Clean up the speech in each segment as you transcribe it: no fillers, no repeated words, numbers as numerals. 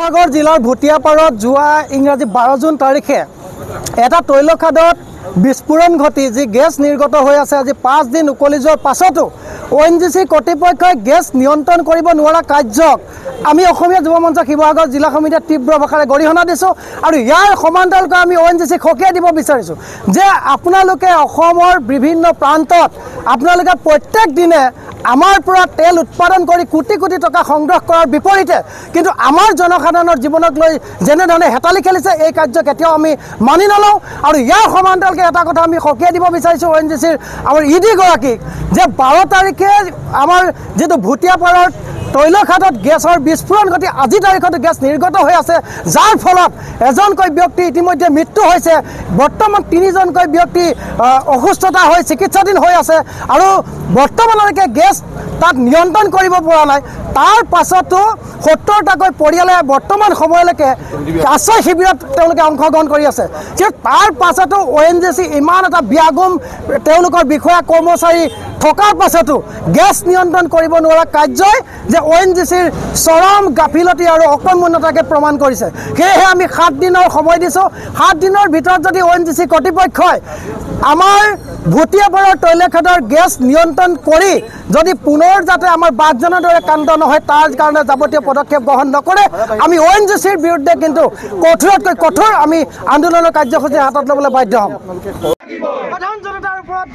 শিৱসাগৰ জিলাৰ ভুটিয়াপাৰত যোৱা ইংৰাজী 12 জুন তাৰিখে এটা তৈলখাদত বিস্ফোৰণ ঘটি যি গেছ নিৰ্গত হৈ আছে আজি 5 দিন উকলি যোৱাৰ পাছতো ONGC কৰ্তৃপক্ষই গেছ নিয়ন্ত্ৰণ কৰিব নোৱাৰা কাৰ্যক আমি অসমীয়া যুৱ মঞ্চ শিৱসাগৰ জিলা সমিতিয়ে তীব্ৰ ভাষাৰে গৰিহণা দিছোঁ আৰু ইয়াৰ সমান্তৰালকৈ আমি ONGC খকিয়াই দিব বিচাৰিছোঁ যে আপোনালোকে অসমৰ বিভিন্ন প্ৰান্তত আপোনালোকে প্ৰত্যেক দিনে আমাৰ পৰা তেল উৎপাদন কৰি কোটি কোটি টকা সংগ্ৰহ কৰাৰ বিপৰীতে কিন্তু আমাৰ জনসাধাৰণৰ জীৱনক লৈ যেনে ধৰণে হেতালি খেলিছে এই কাৰ্য কেতিয়াও আমি মানি নলওঁ আৰু ইয়াৰ সমান্তৰালকৈ এটা কথা আমি খকিয়াই দিব বিচাৰিছোঁ ONGCৰ আমাৰ ED গৰাকীক যে 12 তাৰিখে আমাৰ যেটো ভুটিয়াপাৰৰ তৈলখাদত গেছৰ বিস্ফোৰণ ঘটি আজি তাৰিখত গেছ নিৰ্গত হৈ আছে যাৰ ফলত এজনকৈ ব্যক্তি ইতিমধ্যে মৃত্যু হৈছে বৰ্তমান 3জনকৈ ব্যক্তি অসুস্থতা হৈ চিকিৎসাধীন হৈ আছে আৰু বৰ্তমানলৈকে গেছ তাত নিয়ন্ত্ৰণ কৰিব পৰা নাই তাৰ পাছতো 70টাকৈ পৰিয়ালে বৰ্তমান সময়লৈকে আশ্ৰয় শিবিৰত তেওঁলোকে অংশগ্ৰহণ কৰি আছে যে তাৰ পাছতো ONGC ইমান এটা ব্যাগুম তেওঁলোকৰ বিষয়া কৰ্মচাৰী থকাৰ পাছতো গেছ নিয়ন্ত্ৰণ কৰিব নোৱাৰা কাৰ্যই যে ONGCৰ চৰম গাফিলতি আৰু অকৰ্মণ্যতাকে প্ৰমাণ কৰিছে সেয়েহে আমি 7 দিনৰ সময় দিছোঁ 7 দিনৰ ভিতৰত যদি ONGC কৰ্তৃপক্ষই আমাৰ ভুটিয়াপাৰৰ তৈলখাদৰ গেছ নিয়ন্ত্ৰণ কৰি যদি পুনৰ যাতে আমাৰ বাঘজনৰ দৰে কাণ্ড নহয় তাৰ কাৰণে যাৱতীয় পদক্ষেপ গ্ৰহণ নকৰে আমি ONGCৰ বিৰুদ্ধে কিন্তু কঠোৰতকৈ কঠোৰ আমি আন্দোলনৰ কাৰ্যসূচী হাতত ল'বলৈ বাধ্য হ'ম সাধাৰণ জনতাৰ ওপৰত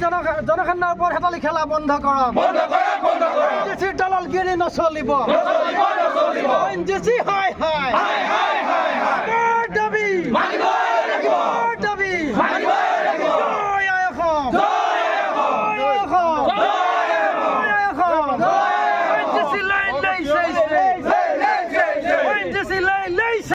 জনসাধাৰণৰ ওপৰত হেতালি খেলা বন্ধ কৰক ONGCৰ দলালগিৰি নচলিব ONGC হয়